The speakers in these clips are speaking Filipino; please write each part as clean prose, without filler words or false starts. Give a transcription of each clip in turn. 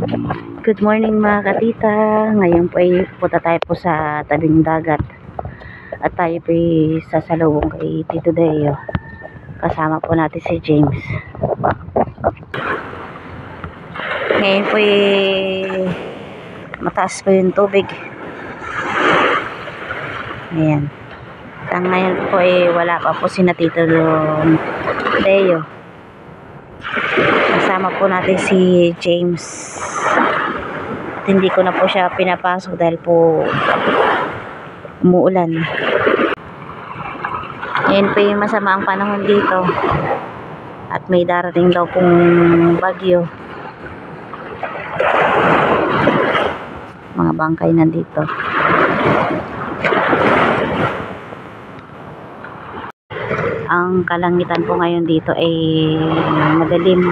Good morning mga katita. Ngayon po ay punta tayo po sa tabing dagat. At tayo po ay sasalubong kay Tito Deo. Kasama po natin si James. Ngayon po ay mataas po yung tubig. Ayan. At ngayon po ay wala pa po si Tito Deo. Kasama po natin si James. At hindi ko na po siya pinapasok dahil po umuulan. Ngayon po yung masama ang panahon dito. At may darating daw pong bagyo. Mga bangkay nandito. Ang kalangitan po ngayon dito ay madilim.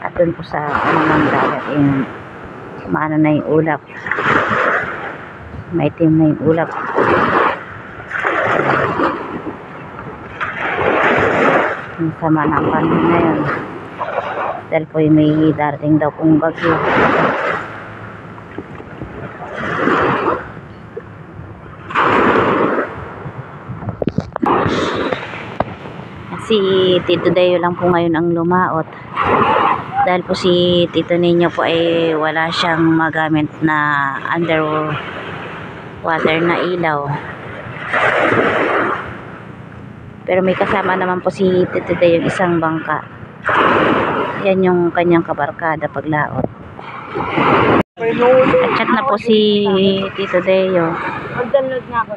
At dun po sa anong dagat yung maano na yung ulap. Maitim na yung ulap. Ang sama na ang panahon ngayon. Dahil po yung may darating daw pong bagyo. Si Tito Deo lang po ngayon ang lumaot dahil po si Tito Ninyo po ay wala siyang magamit na underwater na ilaw, pero may kasama naman po si Tito Deo yung isang bangka. Yan yung kanyang kabarkada paglaot. At chat na po si Tito Deo,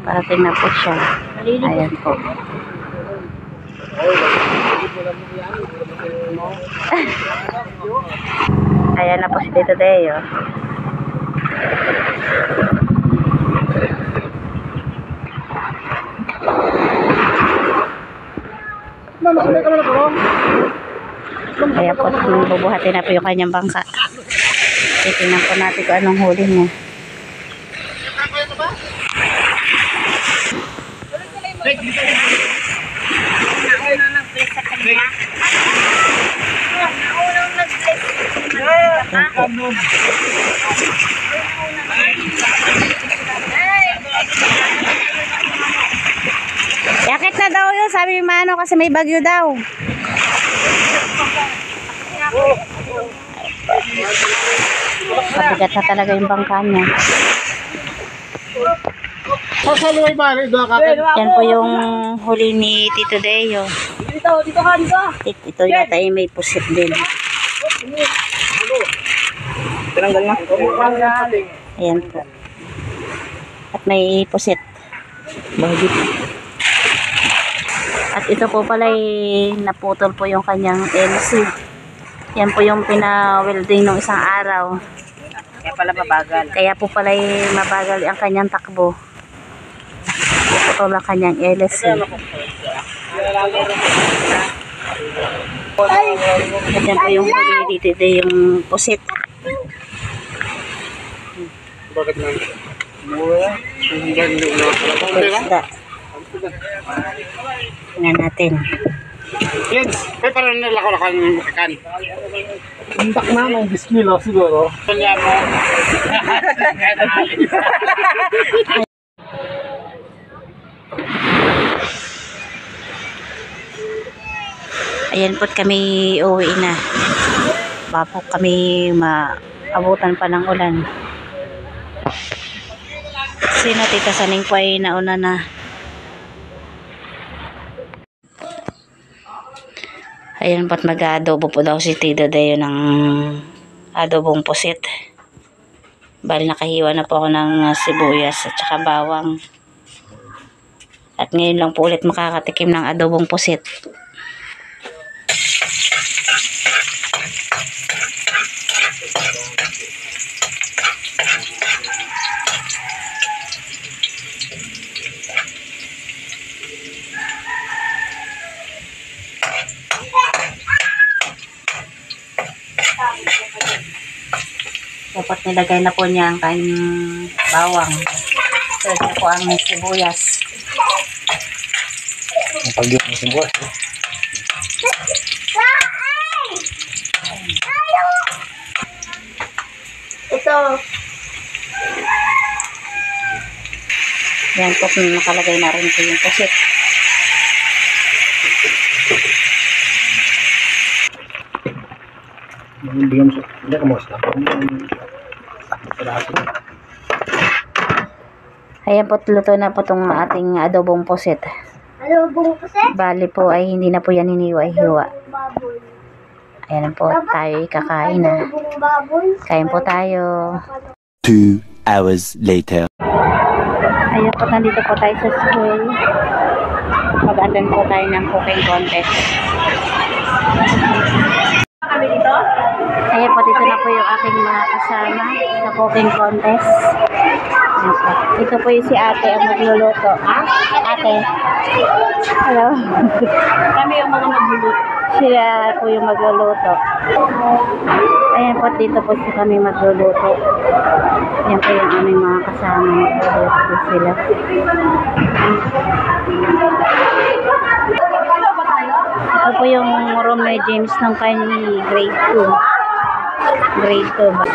parating na po siya. Ayan po. Ayan na po si Tito Deo. Ayan po, bubuhatin na po yung kanyang bangka. Titingnan po natin kung anong huli niya. Yakit na daw yun, sabi ni Mano, kasi may bagyo daw. Mabigat na talaga yung bangka niya. Yan po yung huli ni Tito Deo. Ito yata ay may pusit din. Ayan po. At may pusit. At ito po pala ay naputol po yung kanyang LC. Yan po yung pina-welding ng isang araw. Kaya pala mabagal. Kaya po pala ay mabagal ang kanyang takbo. Ito lang kanyang LC. At yan po yung huli dito yung pusit. Bakit na? Mura? Isda. Tingnan natin. Yan, may parang nalakaw-lakaw ng makikan. Untak na, may 10 kilo siguro. Kanya mo. Ayan po kami uuwi na. Baka po kami maabutan pa ng ulan. Kasi Tita Saning po ay nauna na. Ayan po't mag-adobo po daw si Tito Deo ng adobong pusit. Bali nakahiwa na po ako ng sibuyas at saka bawang. At ngayon lang po ulit makakatikim ng adobong pusit. Dapat nilagay na po niya ang kanyang bawang. Sunod na po ang sibuyas. Pag yung sibuyas. Ito. Yan po, nakalagay na rin po yung pusit. Bigyan mo siya. Hindi, kamusta? Ayan po, luto na po itong ating adobong pusit. Adobong pusit? Bali po ay hindi na po yan hiniwa-hiwa. Baboy. Ayan po, tayo kakain na. Adobong baboy. Kain po tayo. 2 hours later. Ayan po, nandito po tayo sa school. Mag-attend po tayo ng cooking contest. Ayan po, dito na po yung aking mga kasama sa cooking contest. Ayan po. Ito po yung si ate ang magluluto. Ate. Hello. Kami yung mga magluluto. Sila po yung magluluto. Ayan po, dito po kami magluluto. Ayan po yung aming mga kasama. Magluluto po sila. Ito po yung room ni James ng kanyang grade 2. Grade 2 ba?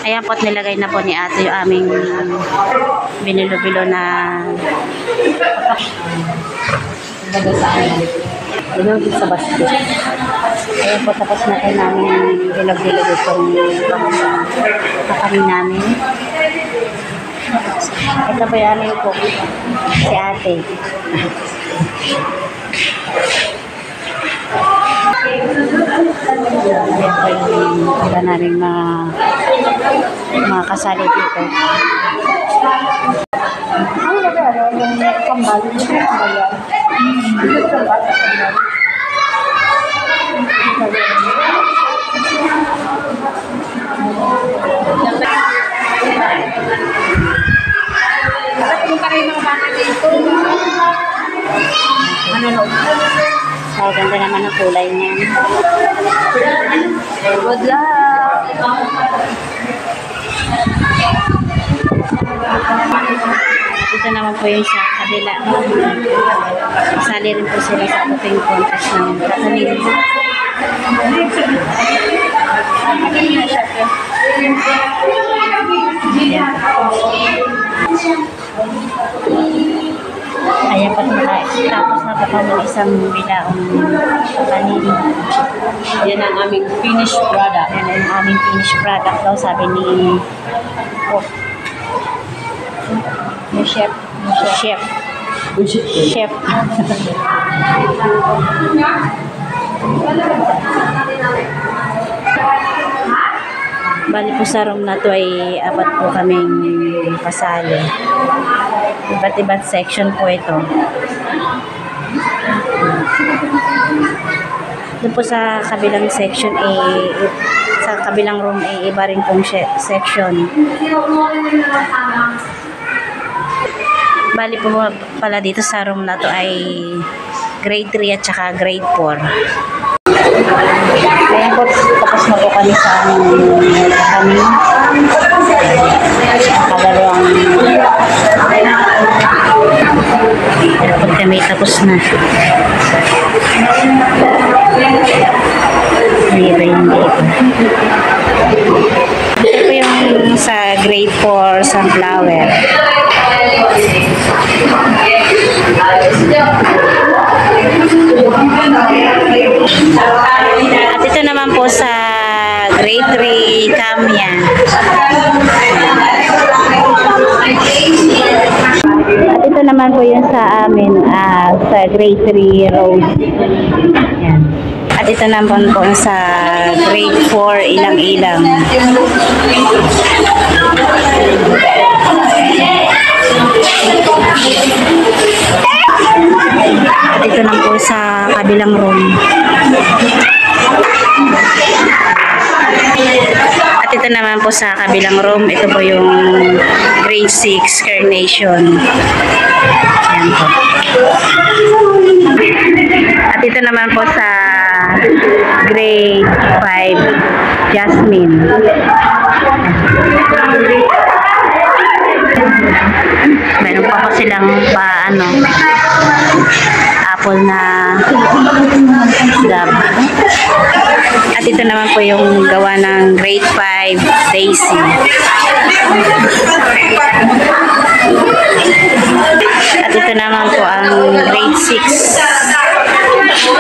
Ayan po, nilagay na po ni ate yung aming binilo-bilo na ilugin sa basket. Ayan po, tapos na tayo namin bilog-bilog itong kakanin namin. Ito po yung aming cook, si ate. Ayan po yung iba namin mga kasali dito. Ang nagano yung kambal, yung kambal yan. Yung kambal sa kambal. Bakit yung kayo mga bata dito? Ano no? Oh, ganda naman ang kulay niyan. Good luck! Ito naman po yung sa kabila. Sali rin po sila sa cooking contest ng kakanin. Ayan pa tapos na po kami isang bilaong kakanin. Yan ang aming finished product. Yan ang aming finished product daw, sabi ni Cook. Yung chef. Chef. Chef. Bali po sa room na to ay apat po kaming kasali. Iba't iba't section po ito. Doon po sa kabilang section sa kabilang room ay iba rin pong section. Bali po pala dito sa room na to ay grade 3 at saka grade 4. Ayan po, tapos na po kami sa kami nakadalawang dapat kami tapos na. Dito yung dito. Ito po yung sa grade 4 sunflower. At ito naman po sa grade 3 camia. At ito naman po yung sa amin sa grade 3 rose. Yan. At ito naman po sa grade 4 ilang-ilang. At ito naman po sa kabilang room. At ito naman po sa kabilang room. Ito po yung grade 6 carnation. Ayan po. At ito naman po sa grade 5 jasmine. Meron pa po silang apple na dab. At ito naman po yung gawa ng grade 5 daisy. At ito naman po ang grade 6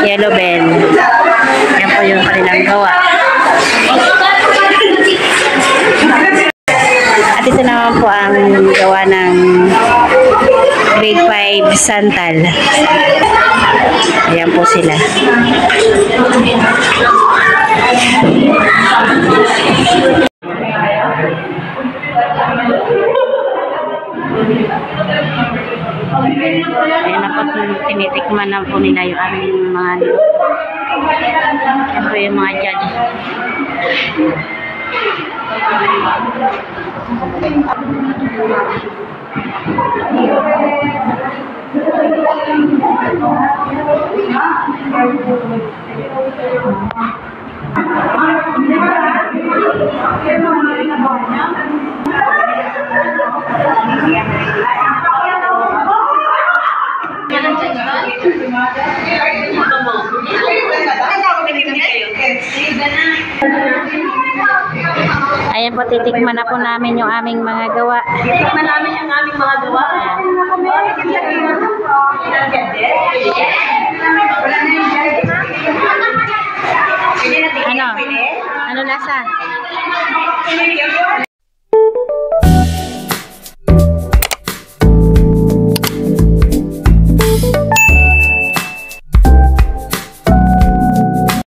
yellow bell. Yan po yung kanilang gawa. At ito naman po ang gawa ng grade 5 santal. Ayan po sila. Ayan na po, tinitikman na po nila yung aming mga niluto. Ayan po yung mga judge. Ayan po, titikman na po namin yung aming mga gawa. Titikman namin yung aming mga gawa. Ano? Ano lasa?